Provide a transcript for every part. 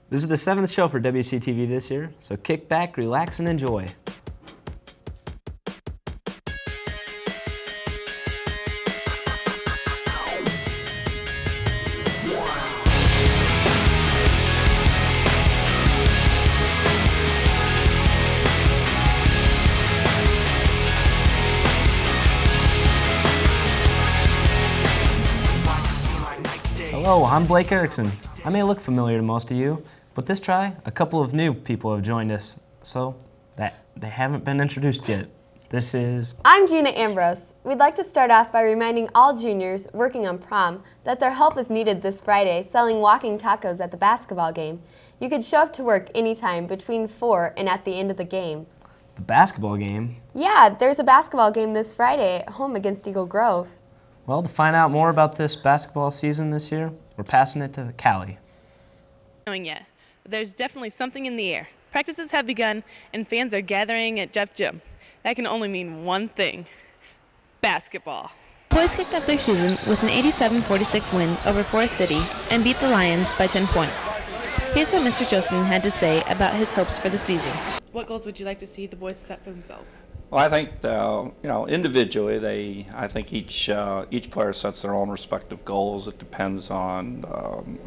This is the 7th show for Wctv this year, so kick back, relax, and enjoy. Hello, I'm Blake Erickson. I may look familiar to most of you, but this try, a couple of new people have joined us, so that they haven't been introduced yet. This is... I'm Gina Ambrose. We'd like to start off by reminding all juniors working on prom that their help is needed this Friday selling walking tacos at the basketball game. You could show up to work anytime between 4 and at the end of the game. The basketball game? Yeah, there's a basketball game this Friday at home against Eagle Grove. Well, to find out more about this basketball season this year, we're passing it to Callie. Knowing yet, but there's definitely something in the air. Practices have begun, and fans are gathering at Jeff Gym. That can only mean one thing: basketball. The boys kicked off their season with an 87-46 win over Forest City and beat the Lions by 10 points. Here's what Mr. Joseph had to say about his hopes for the season. What goals would you like to see the boys set for themselves? Well, I think individually, I think each player sets their own respective goals. It depends on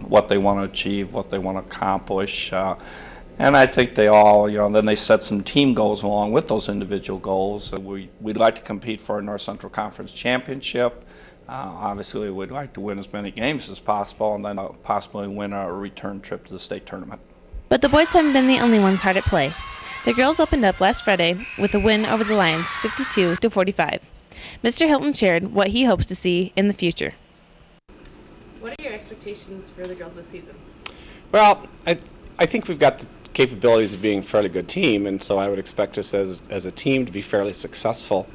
what they want to achieve, what they want to accomplish, and I think they all, then they set some team goals along with those individual goals. We'd like to compete for a North Central Conference championship. Obviously, we'd like to win as many games as possible, and then possibly win a return trip to the state tournament. But the boys haven't been the only ones hard at play. The girls opened up last Friday with a win over the Lions, 52-45. Mr. Hilton shared what he hopes to see in the future. What are your expectations for the girls this season? Well, I think we've got the capabilities of being a fairly good team, and so I would expect us as a team to be fairly successful.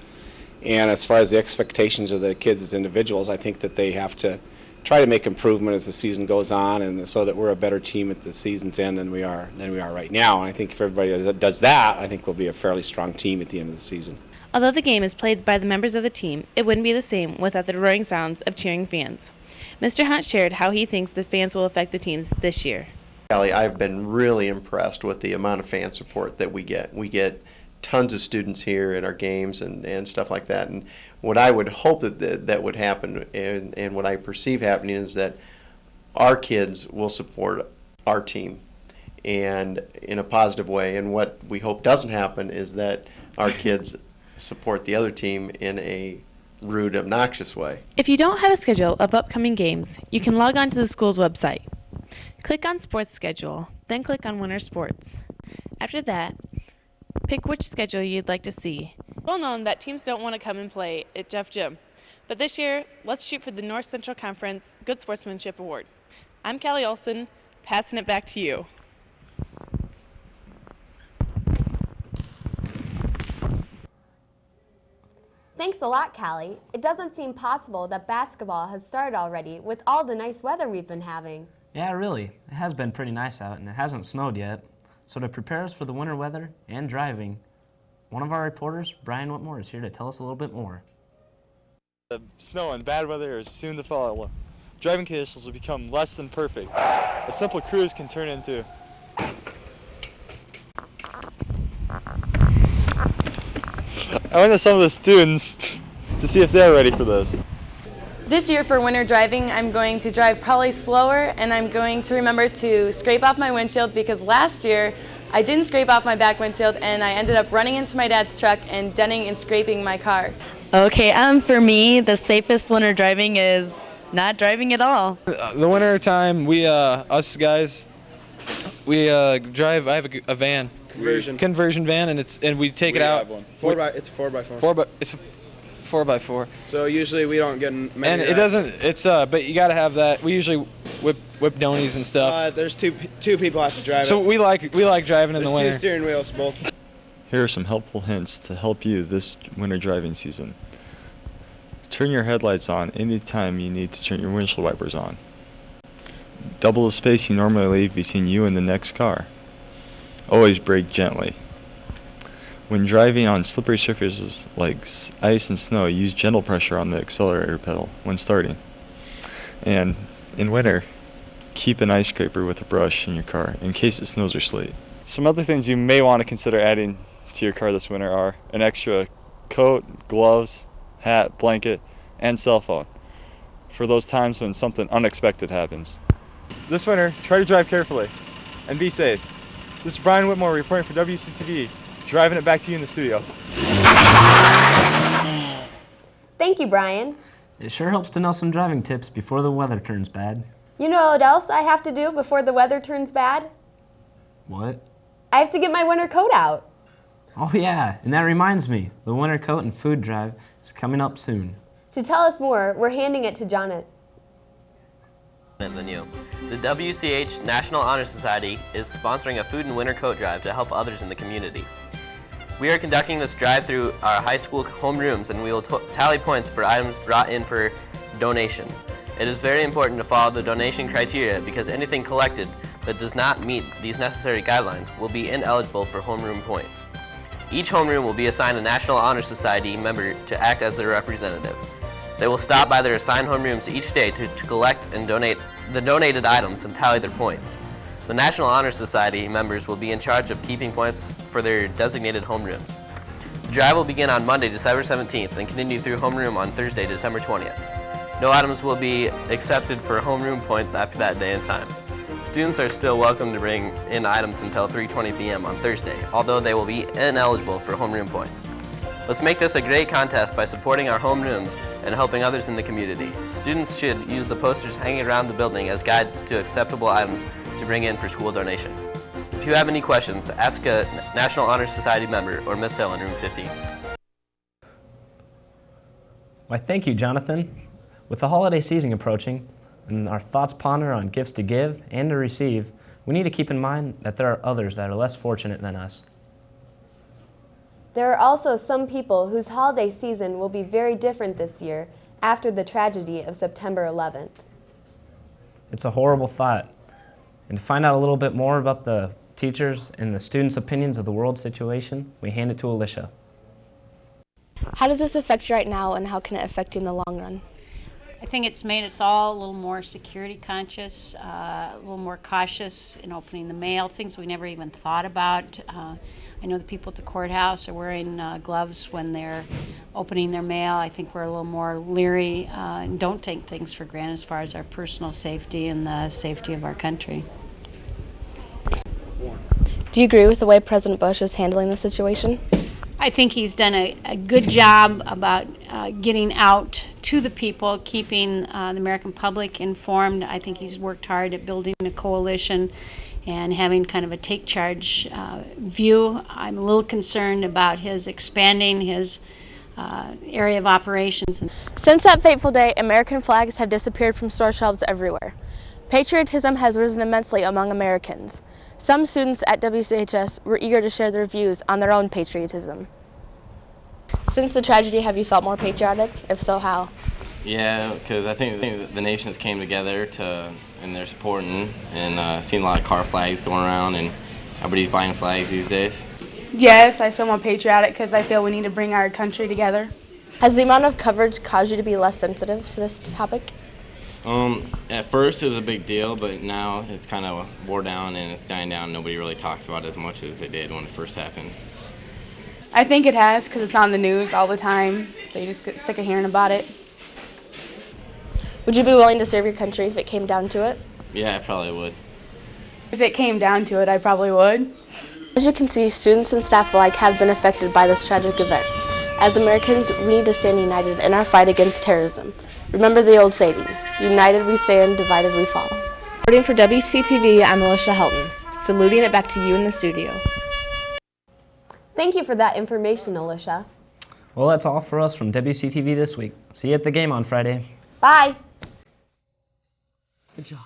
And as far as the expectations of the kids as individuals, I think that they have to try to make improvement as the season goes on, and so that we're a better team at the season's end than we are right now. And I think if everybody does that, I think we'll be a fairly strong team at the end of the season. Although the game is played by the members of the team, it wouldn't be the same without the roaring sounds of cheering fans. Mr. Hunt shared how he thinks the fans will affect the teams this year. Callie, I've been really impressed with the amount of fan support that we get. We get tons of students here at our games and stuff like that. And what I would hope that would happen, and what I perceive happening, is that our kids will support our team and in a positive way. And what we hope doesn't happen is that our kids support the other team in a rude, obnoxious way. If you don't have a schedule of upcoming games, you can log on to the school's website. Click on Sports Schedule, then click on Winter Sports. After that, pick which schedule you'd like to see. Well known that teams don't want to come and play at Jeff Gym, but this year, let's shoot for the North Central Conference Good Sportsmanship Award. I'm Callie Olson, passing it back to you. Thanks a lot, Callie. It doesn't seem possible that basketball has started already with all the nice weather we've been having. Yeah, really. It has been pretty nice out, and it hasn't snowed yet. So to prepare us for the winter weather and driving, one of our reporters, Brian Whitmore, is here to tell us a little bit more. The snow and bad weather are soon to follow. Driving conditions will become less than perfect. A simple cruise can turn into... I went to some of the students to see if they're ready for this. This year for winter driving, I'm going to drive probably slower, and I'm going to remember to scrape off my windshield, because last year I didn't scrape off my back windshield and I ended up running into my dad's truck and denting and scraping my car. Okay, for me, the safest winter driving is not driving at all. The winter time, us guys, we drive. I have a van, conversion van, and we take it out. It's 4x4. It's 4x4. So usually we don't get many. And it doesn't. It's but you got to have that. We usually whip donies and stuff. There's two people have to drive. So we like driving in the winter. There's 2 steering wheels both. Here are some helpful hints to help you this winter driving season. Turn your headlights on anytime you need to turn your windshield wipers on. Double the space you normally leave between you and the next car. Always brake gently. When driving on slippery surfaces like ice and snow, use gentle pressure on the accelerator pedal when starting. And in winter, Keep an ice scraper with a brush in your car in case it snows or sleet. Some other things you may want to consider adding to your car this winter are an extra coat, gloves, hat, blanket, and cell phone for those times when something unexpected happens. This winter, try to drive carefully and be safe. This is Brian Whitmore reporting for WCTV, driving it back to you in the studio. Thank you, Brian. It sure helps to know some driving tips before the weather turns bad. You know what else I have to do before the weather turns bad? What? I have to get my winter coat out. Oh yeah, and that reminds me, the winter coat and food drive is coming up soon. To tell us more, we're handing it to Jonathan. Than you. The WCH National Honor Society is sponsoring a food and winter coat drive to help others in the community. We are conducting this drive through our high school homerooms, and we will tally points for items brought in for donation. It is very important to follow the donation criteria because anything collected that does not meet these necessary guidelines will be ineligible for homeroom points. Each homeroom will be assigned a National Honor Society member to act as their representative. They will stop by their assigned homerooms each day to collect and donate the donated items and tally their points. The National Honor Society members will be in charge of keeping points for their designated homerooms. The drive will begin on Monday, December 17th and continue through homeroom on Thursday, December 20th. No items will be accepted for homeroom points after that day and time. Students are still welcome to bring in items until 3:20 p.m. on Thursday, although they will be ineligible for homeroom points. Let's make this a great contest by supporting our homerooms and helping others in the community. Students should use the posters hanging around the building as guides to acceptable items to bring in for school donation. If you have any questions, ask a National Honor Society member or Miss Hill in room 50. Why, thank you, Jonathan. With the holiday season approaching and our thoughts ponder on gifts to give and to receive, we need to keep in mind that there are others that are less fortunate than us. There are also some people whose holiday season will be very different this year after the tragedy of September 11th. It's a horrible thought. And to find out a little bit more about the teachers and the students' opinions of the world situation, we hand it to Alicia. How does this affect you right now, and how can it affect you in the long run? I think it's made us all a little more security conscious, a little more cautious in opening the mail, things we never even thought about. I know the people at the courthouse are wearing gloves when they're opening their mail. I think we're a little more leery and don't take things for granted as far as our personal safety and the safety of our country. Do you agree with the way President Bush is handling the situation? I think he's done a good job about getting out to the people, keeping the American public informed. I think he's worked hard at building a coalition and having kind of a take charge view. I'm a little concerned about his expanding his area of operations. Since that fateful day, American flags have disappeared from store shelves everywhere. Patriotism has risen immensely among Americans. Some students at WCHS were eager to share their views on their own patriotism. Since the tragedy, have you felt more patriotic? If so, how? Yeah, because I think the nations came together and they're supporting, and seen a lot of car flags going around, and everybody's buying flags these days. Yes, I feel more patriotic because I feel we need to bring our country together. Has the amount of coverage caused you to be less sensitive to this topic? At first it was a big deal, but now it's kind of wore down and it's dying down. Nobody really talks about it as much as they did when it first happened. I think it has because it's on the news all the time, so you just get sick of hearing about it. Would you be willing to serve your country if it came down to it? Yeah, I probably would. If it came down to it, I probably would. As you can see, students and staff alike have been affected by this tragic event. As Americans, we need to stand united in our fight against terrorism. Remember the old saying, united we stand, divided we fall. Reporting for WCTV, I'm Alicia Helton, saluting it back to you in the studio. Thank you for that information, Alicia. Well, that's all for us from WCTV this week. See you at the game on Friday. Bye. Good job.